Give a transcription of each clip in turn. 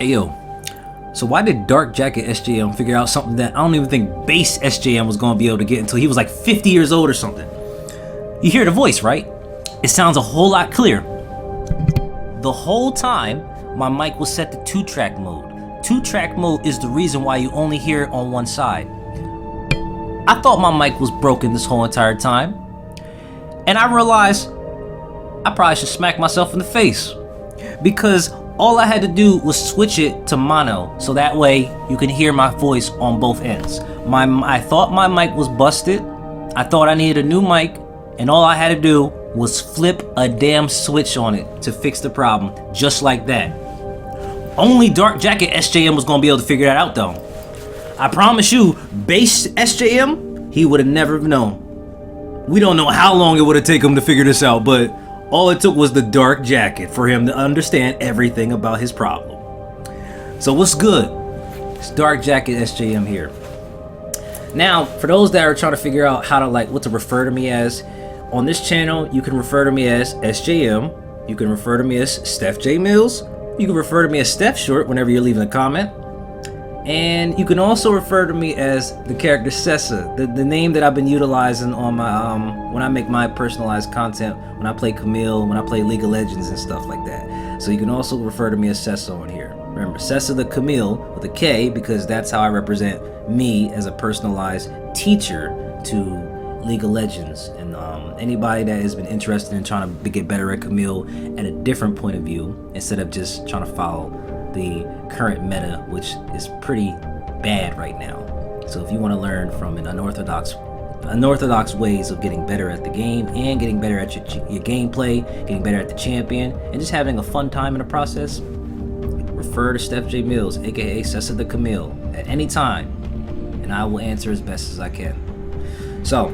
Hey yo, so why did Dark Jacket SJM figure out something that I don't even think base SJM was gonna be able to get until he was like 50 years old or something? You hear the voice, right? It sounds a whole lot clearer. The whole time, my mic was set to 2-track mode. 2-track mode is the reason why you only hear it on one side. I thought my mic was broken this whole entire time, and I realized I probably should smack myself in the face, because all I had to do was switch it to mono, so that way you can hear my voice on both ends. I thought my mic was busted. I thought I needed a new mic, and all I had to do was flip a damn switch on it to fix the problem, just like that. Only Dark Jacket SJM was gonna be able to figure that out though. I promise you, base SJM, he would have never known. We don't know how long it would have taken him to figure this out, but all it took was the Dark Jacket for him to understand everything about his problem. So what's good? It's Dark Jacket SJM here. Now, for those that are trying to figure out how to what to refer to me as, on this channel, you can refer to me as SJM. You can refer to me as Stephjmillz. You can refer to me as Steph Short whenever you're leaving a comment. And you can also refer to me as the character Sessa, the name that I've been utilizing on my when I make my personalized content, when I play Camille, when I play League of Legends and stuff like that. So you can also refer to me as Sessa on here. Remember, Sessa the Camille with a K, because that's how I represent me as a personalized teacher to League of Legends. And anybody that has been interested in trying to get better at Camille at a different point of view, instead of just trying to follow the current meta, which is pretty bad right now. So if you want to learn from an unorthodox ways of getting better at the game and getting better at your gameplay, getting better at the champion, and just having a fun time in the process, refer to Stephjmillz, aka Sessa the Camille, at any time, and I will answer as best as I can. So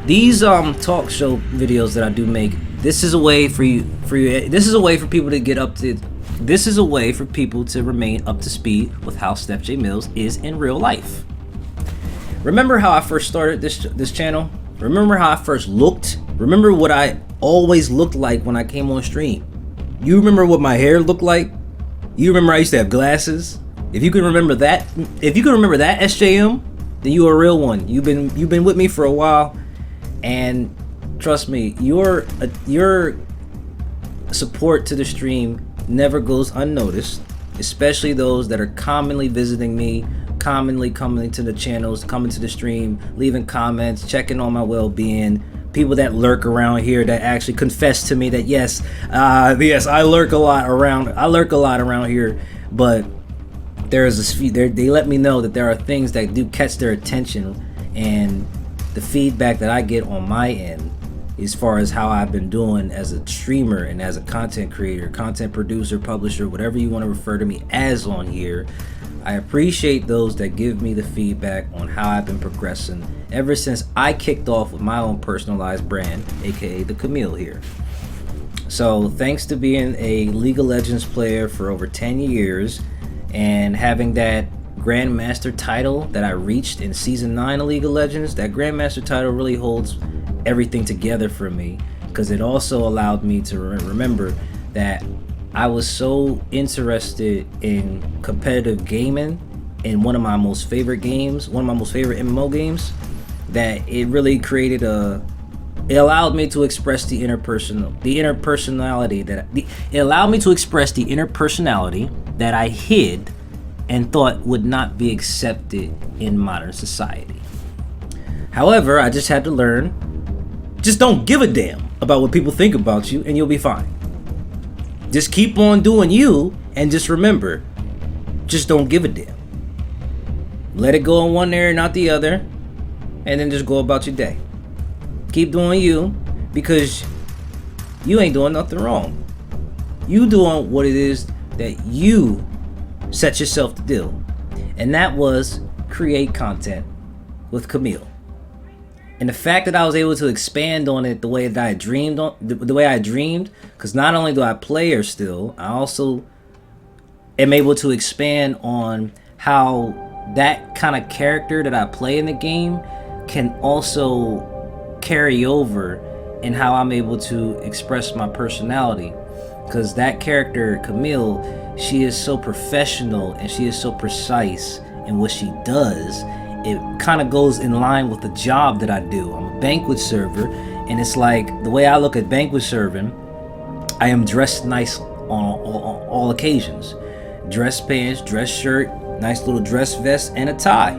these talk show videos that I do make, this is a way for you. This is a way for people to get up to. This is a way for people to remain up to speed with how Stephjmillz is in real life. Remember how I first started this channel? Remember how I first looked? Remember what I always looked like when I came on stream? You remember what my hair looked like? You remember I used to have glasses? If you can remember that, SJM, then you are a real one. You've been with me for a while, and trust me, your support to the stream never goes unnoticed, especially those that are commonly visiting me, commonly coming to the channels, coming to the stream, leaving comments, checking on my well-being, people that lurk around here that actually confess to me that yes, I lurk a lot around here, but they let me know that there are things that do catch their attention, and the feedback that I get on my end as far as how I've been doing as a streamer and as a content creator, content producer, publisher, whatever you want to refer to me as on here. I appreciate those that give me the feedback on how I've been progressing ever since I kicked off with my own personalized brand, aka the Camille here. So thanks to being a League of Legends player for over 10 years and having that Grandmaster title that I reached in Season 9 of League of Legends, that Grandmaster title really holds everything together for me, because it also allowed me to remember that I was so interested in competitive gaming in one of my most favorite games, one of my most favorite MMO games, that it really created it allowed me to express the inner personality that I hid and thought would not be accepted in modern society. However, I just had to learn, just don't give a damn about what people think about you and you'll be fine. Just keep on doing you, and just remember, just don't give a damn. Let it go in one area, not the other, and then just go about your day. Keep doing you, because you ain't doing nothing wrong. You doing what it is that you set yourself to do, and that was create content with Camille. And the fact that I was able to expand on it the way that I dreamed, because not only do I play her still, I also am able to expand on how that kind of character that I play in the game can also carry over in how I'm able to express my personality. Because that character, Kamille, she is so professional and she is so precise in what she does. It kind of goes in line with the job that I do. I'm a banquet server, and it's like the way I look at banquet serving, I am dressed nice on all occasions. Dress pants, dress shirt, nice little dress vest, and a tie.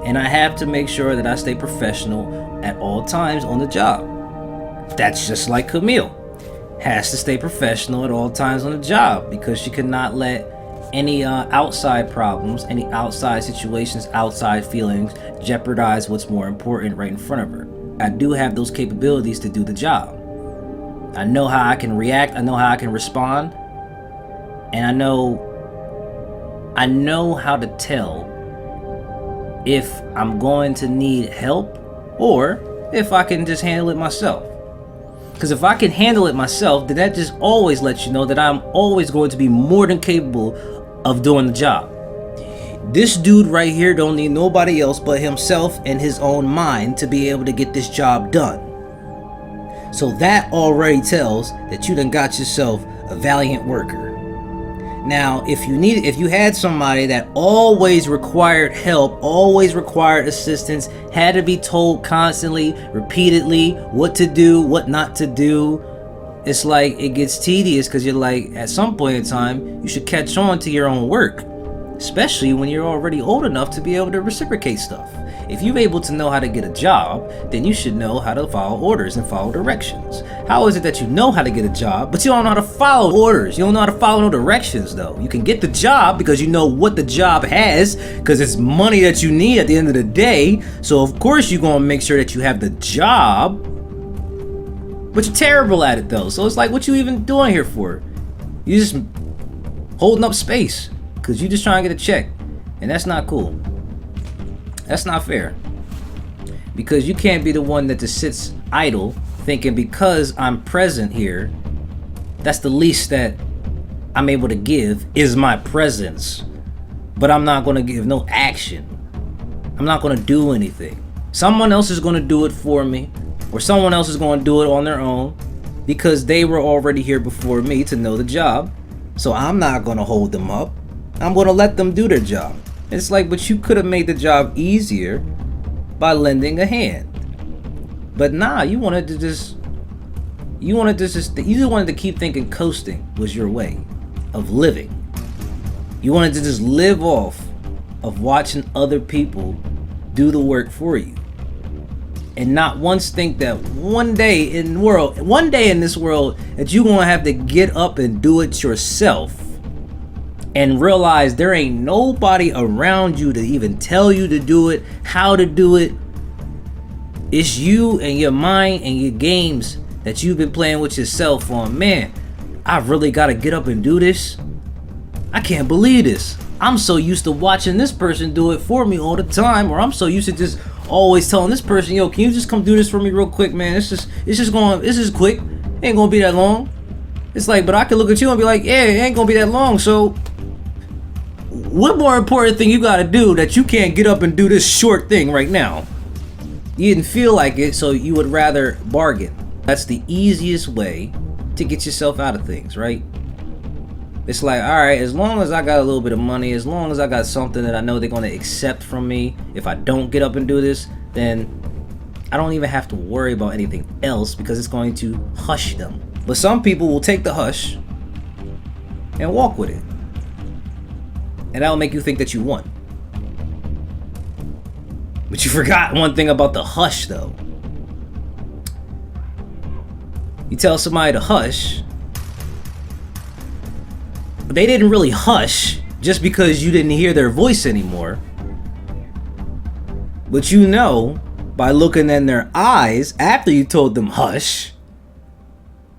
And I have to make sure that I stay professional at all times on the job. That's just like Camille. Has to stay professional at all times on the job because she cannot let any outside problems, any outside situations, outside feelings jeopardize what's more important right in front of her. I do have those capabilities to do the job. I know how I can react, I know how I can respond, and I know how to tell if I'm going to need help or if I can just handle it myself. Because if I can handle it myself, then that just always lets you know that I'm always going to be more than capable of doing the job. This dude right here don't need nobody else but himself and his own mind to be able to get this job done. So that already tells that you done got yourself a valiant worker. Now, if you had somebody that always required help, always required assistance, had to be told constantly, repeatedly, what to do, what not to do, it's like it gets tedious because you're like, at some point in time, you should catch on to your own work, especially when you're already old enough to be able to reciprocate stuff. If you're able to know how to get a job, then you should know how to follow orders and follow directions. How is it that you know how to get a job, but you don't know how to follow orders? You don't know how to follow no directions, though. You can get the job because you know what the job has, because it's money that you need at the end of the day. So of course you're gonna make sure that you have the job, but you're terrible at it though. So it's like, what you even doing here for? You just holding up space because you just trying to get a check, and that's not cool. That's not fair, because you can't be the one that just sits idle thinking because I'm present here, that's the least that I'm able to give is my presence, but I'm not going to give no action. I'm not going to do anything. Someone else is going to do it for me, or someone else is going to do it on their own because they were already here before me to know the job. So I'm not going to hold them up. I'm going to let them do their job. It's like, but you could have made the job easier by lending a hand. But nah, you wanted to keep thinking coasting was your way of living. You wanted to just live off of watching other people do the work for you. And not once think that one day in this world that you're gonna have to get up and do it yourself. And realize there ain't nobody around you to even tell you to do it, how to do it. It's you and your mind and your games that you've been playing with yourself on. Man, I really gotta get up and do this. I can't believe this. I'm so used to watching this person do it for me all the time, or I'm so used to just always telling this person, yo, can you just come do this for me real quick, man? It's just quick. It ain't gonna be that long. It's like, but I can look at you and be like, yeah, it ain't gonna be that long, so what more important thing you gotta do that you can't get up and do this short thing right now? You didn't feel like it, so you would rather bargain. That's the easiest way to get yourself out of things, right? It's like, all right, as long as I got a little bit of money, as long as I got something that I know they're gonna accept from me, if I don't get up and do this, then I don't even have to worry about anything else because it's going to hush them. But some people will take the hush and walk with it. And that'll make you think that you won. But you forgot one thing about the hush, though. You tell somebody to hush, but they didn't really hush just because you didn't hear their voice anymore. But you know, by looking in their eyes after you told them hush,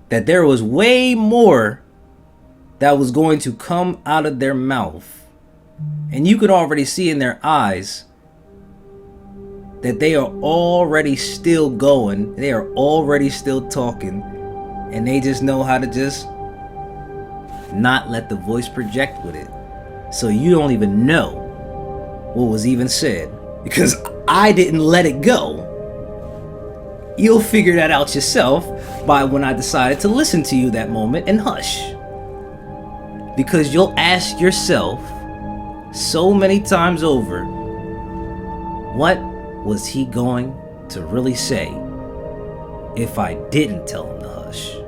that there was way more that was going to come out of their mouth. And you could already see in their eyes that they are already still going, they are already still talking, and they just know how to just not let the voice project with it. So you don't even know what was even said because I didn't let it go. You'll figure that out yourself by when I decided to listen to you that moment and hush. Because you'll ask yourself so many times over, what was he going to really say if I didn't tell him to hush?